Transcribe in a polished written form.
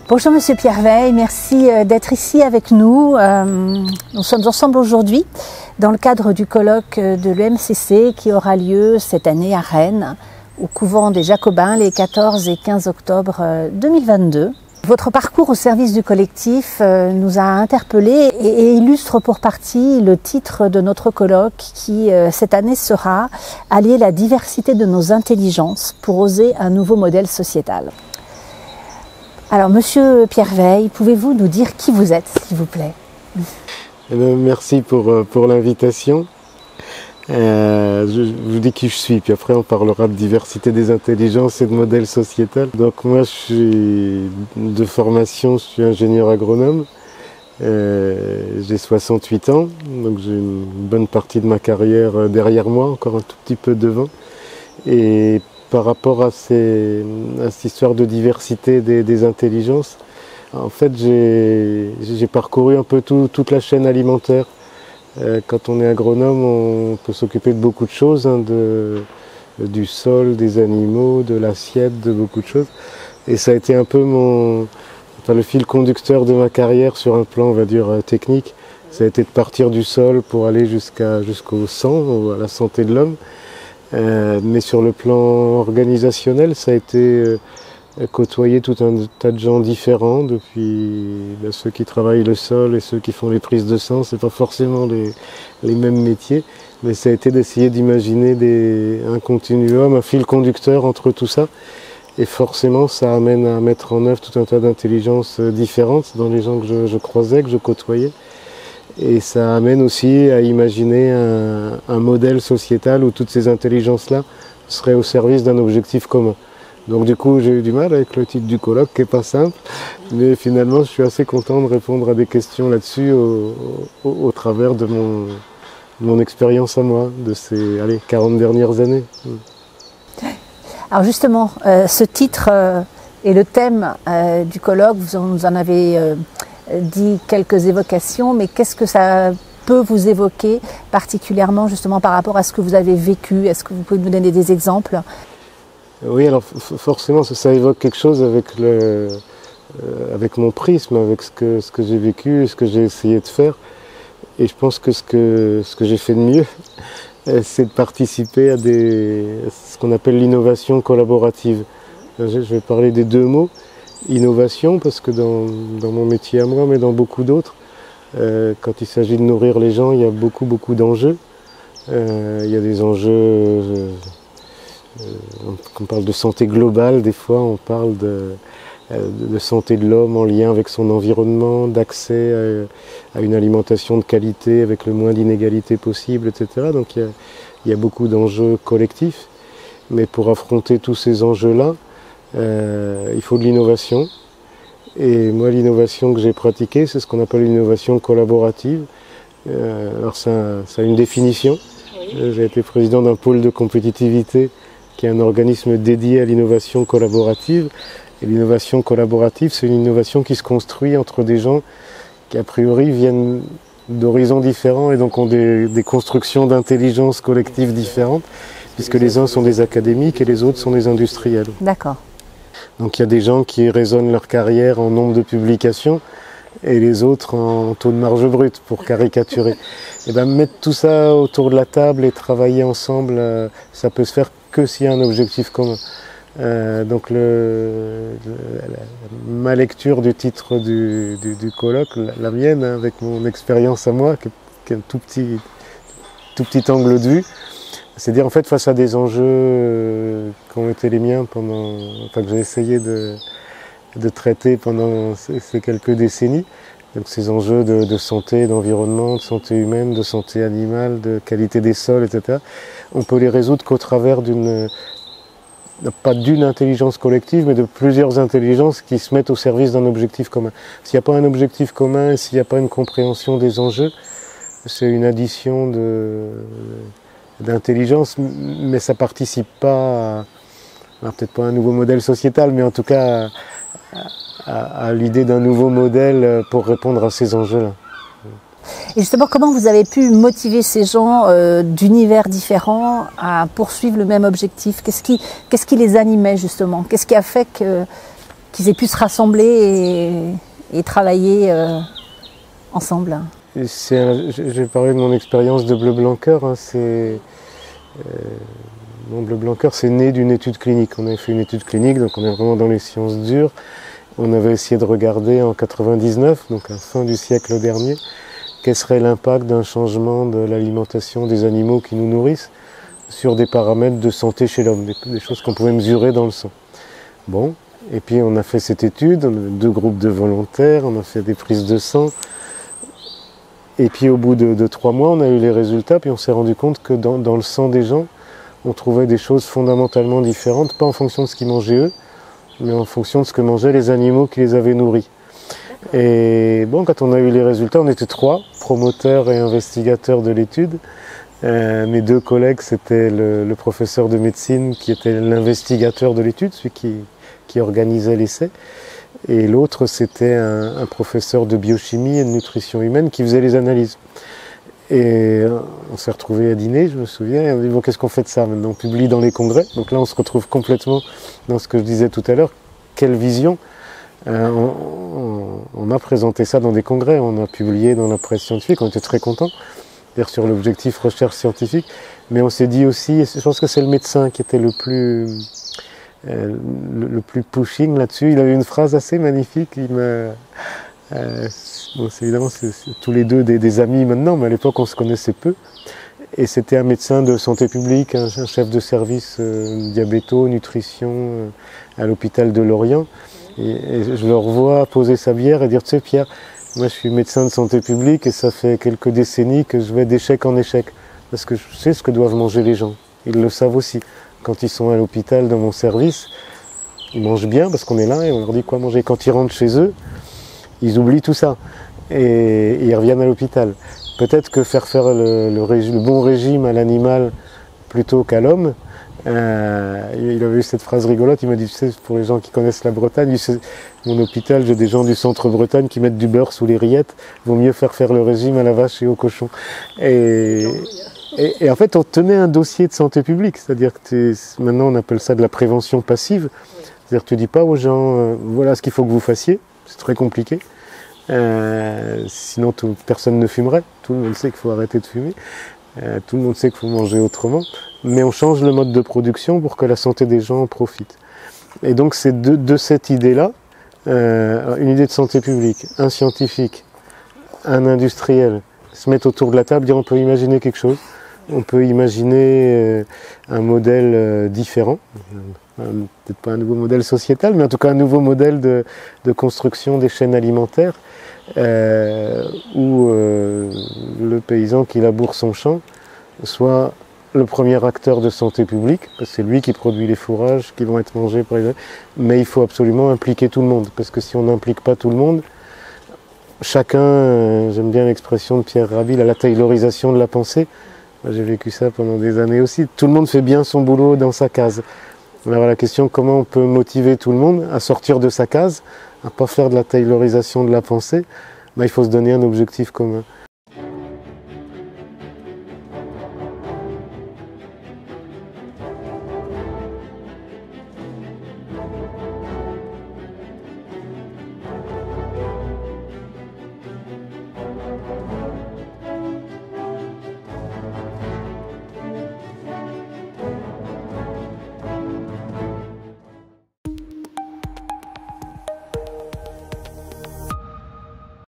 Bonjour Monsieur Pierre Veil, merci d'être ici avec nous. Nous sommes ensemble aujourd'hui dans le cadre du colloque de l'EMCC qui aura lieu cette année à Rennes, au couvent des Jacobins, les 14 et 15 octobre 2022. Votre parcours au service du collectif nous a interpellés et illustre pour partie le titre de notre colloque qui, cette année, sera « Allier la diversité de nos intelligences pour oser un nouveau modèle sociétal ». Alors, Monsieur Pierre Veil, pouvez-vous nous dire qui vous êtes, s'il vous plaît? Merci pour l'invitation. Je vous dis qui je suis, puis après on parlera de diversité des intelligences et de modèle sociétal. Donc moi je suis de formation, je suis ingénieur agronome, j'ai 68 ans, donc j'ai une bonne partie de ma carrière derrière moi, encore un tout petit peu devant. Et par rapport à cette histoire de diversité des intelligences, en fait j'ai parcouru un peu toute la chaîne alimentaire. Quand on est agronome, on peut s'occuper de beaucoup de choses, du sol, des animaux, de l'assiette, de beaucoup de choses. Et ça a été un peu le fil conducteur de ma carrière sur un plan, on va dire, technique. Ça a été de partir du sol pour aller jusqu'au sang, à la santé de l'homme. Mais sur le plan organisationnel, ça a été côtoyer tout un tas de gens différents, depuis ceux qui travaillent le sol et ceux qui font les prises de sang. C'est pas forcément les mêmes métiers, mais ça a été d'essayer d'imaginer un continuum, un fil conducteur entre tout ça. Et forcément, ça amène à mettre en œuvre tout un tas d'intelligences différentes dans les gens que je croisais, que je côtoyais. Et ça amène aussi à imaginer un modèle sociétal où toutes ces intelligences-là seraient au service d'un objectif commun. Donc du coup, j'ai eu du mal avec le titre du colloque, qui n'est pas simple, mais finalement, je suis assez content de répondre à des questions là-dessus au travers de mon expérience à moi, de ces 40 dernières années. Alors justement, ce titre et le thème du colloque, vous en avez dit quelques évocations, mais qu'est-ce que ça peut vous évoquer particulièrement justement par rapport à ce que vous avez vécu? Est-ce que vous pouvez nous donner des exemples? Oui, alors forcément ça évoque quelque chose avec mon prisme, avec ce que j'ai vécu et ce que j'ai essayé de faire. Et je pense que ce que j'ai fait de mieux, c'est de participer à ce qu'on appelle l'innovation collaborative. Je vais parler des deux mots. Innovation, parce que dans mon métier à moi, mais dans beaucoup d'autres, quand il s'agit de nourrir les gens, il y a beaucoup d'enjeux. Il y a des enjeux... on parle de santé globale, des fois on parle de santé de l'homme en lien avec son environnement, d'accès à une alimentation de qualité avec le moins d'inégalités possible, etc. Donc il y a beaucoup d'enjeux collectifs, mais pour affronter tous ces enjeux-là, il faut de l'innovation. Et moi, l'innovation que j'ai pratiquée, c'est ce qu'on appelle l'innovation collaborative. Alors ça a une définition. J'ai été président d'un pôle de compétitivité qui est un organisme dédié à l'innovation collaborative. Et l'innovation collaborative, c'est une innovation qui se construit entre des gens qui, a priori, viennent d'horizons différents et donc ont des constructions d'intelligence collective différentes, puisque les uns sont des académiques et les autres sont des industriels. D'accord. Donc il y a des gens qui raisonnent leur carrière en nombre de publications et les autres en taux de marge brute, pour caricaturer. Et bien mettre tout ça autour de la table et travailler ensemble, ça peut se faire que s'il y a un objectif commun. Donc ma lecture du titre du colloque, la mienne, avec mon expérience à moi, qui est un tout petit angle de vue, c'est dire en fait face à des enjeux qui ont été les miens que j'ai essayé de traiter pendant ces quelques décennies. Donc ces enjeux de santé, d'environnement, de santé humaine, de santé animale, de qualité des sols, etc. On peut les résoudre qu'au travers pas d'une intelligence collective, mais de plusieurs intelligences qui se mettent au service d'un objectif commun. S'il n'y a pas un objectif commun et s'il n'y a pas une compréhension des enjeux, c'est une addition d'intelligence, mais ça participe pas peut-être pas à un nouveau modèle sociétal, mais en tout cas à l'idée d'un nouveau modèle pour répondre à ces enjeux-là. Et justement, comment vous avez pu motiver ces gens d'univers différents à poursuivre le même objectif? Qu'est-ce qui les animait justement? Qu'est-ce qui a fait qu'ils aient pu se rassembler et travailler ensemble. J'ai parlé de mon expérience de Bleu Blanc Cœur. Hein, Bleu Blanc Cœur, c'est né d'une étude clinique. On avait fait une étude clinique, donc on est vraiment dans les sciences dures. On avait essayé de regarder en 99, donc à la fin du siècle dernier, quel serait l'impact d'un changement de l'alimentation des animaux qui nous nourrissent sur des paramètres de santé chez l'homme, des choses qu'on pouvait mesurer dans le sang. Bon, et puis on a fait cette étude, on avait 2 groupes de volontaires, on a fait des prises de sang. Et puis au bout de 3 mois, on a eu les résultats, puis on s'est rendu compte que dans le sang des gens, on trouvait des choses fondamentalement différentes, pas en fonction de ce qu'ils mangeaient eux, mais en fonction de ce que mangeaient les animaux qui les avaient nourris. Et bon, quand on a eu les résultats, on était 3, promoteurs et investigateurs de l'étude. Mes 2 collègues, c'était le professeur de médecine qui était l'investigateur de l'étude, celui qui organisait l'essai. Et l'autre, c'était un professeur de biochimie et de nutrition humaine qui faisait les analyses. Et on s'est retrouvés à dîner, je me souviens, et on dit bon, qu'est-ce qu'on fait de ça maintenant? On publie dans les congrès. Donc là, on se retrouve complètement dans ce que je disais tout à l'heure. Quelle vision! On a présenté ça dans des congrès, on a publié dans la presse scientifique, on était très contents, c'est-à-dire sur l'objectif recherche scientifique. Mais on s'est dit aussi, et je pense que c'est le médecin qui était le plus pushing là-dessus. Il avait une phrase assez magnifique. Bon, évidemment, c'est tous les deux des amis maintenant, mais à l'époque, on se connaissait peu. Et c'était un médecin de santé publique, un chef de service diabéto, nutrition à l'hôpital de Lorient. Et je le revois poser sa bière et dire, tu sais Pierre, moi je suis médecin de santé publique et ça fait quelques décennies que je vais d'échec en échec. Parce que je sais ce que doivent manger les gens. Ils le savent aussi. Quand ils sont à l'hôpital dans mon service, ils mangent bien parce qu'on est là et on leur dit quoi manger. Quand ils rentrent chez eux, ils oublient tout ça et ils reviennent à l'hôpital. Peut-être que faire le bon régime à l'animal plutôt qu'à l'homme. Il avait eu cette phrase rigolote, il m'a dit, tu sais, pour les gens qui connaissent la Bretagne, il dit, mon hôpital, j'ai des gens du centre Bretagne qui mettent du beurre sous les rillettes, il vaut mieux faire le régime à la vache et au cochon. Et en fait, on tenait un dossier de santé publique, c'est-à-dire que maintenant on appelle ça de la prévention passive, c'est-à-dire que tu dis pas aux gens, voilà ce qu'il faut que vous fassiez, c'est très compliqué, sinon personne ne fumerait, tout le monde sait qu'il faut arrêter de fumer. Tout le monde sait qu'il faut manger autrement, mais on change le mode de production pour que la santé des gens en profite. Et donc c'est de cette idée-là, une idée de santé publique, un scientifique, un industriel, se mettre autour de la table, dire on peut imaginer quelque chose, on peut imaginer un modèle différent, peut-être pas un nouveau modèle sociétal, mais en tout cas un nouveau modèle de construction des chaînes alimentaires, où le paysan qui laboure son champ soit le premier acteur de santé publique, parce que c'est lui qui produit les fourrages qui vont être mangés par les gens. Mais il faut absolument impliquer tout le monde, parce que si on n'implique pas tout le monde, chacun, j'aime bien l'expression de Pierre Rabhi, la taylorisation de la pensée. J'ai vécu ça pendant des années aussi. Tout le monde fait bien son boulot dans sa case. Alors la question, comment on peut motiver tout le monde à sortir de sa case, à ne pas faire de la taylorisation de la pensée, il faut se donner un objectif commun.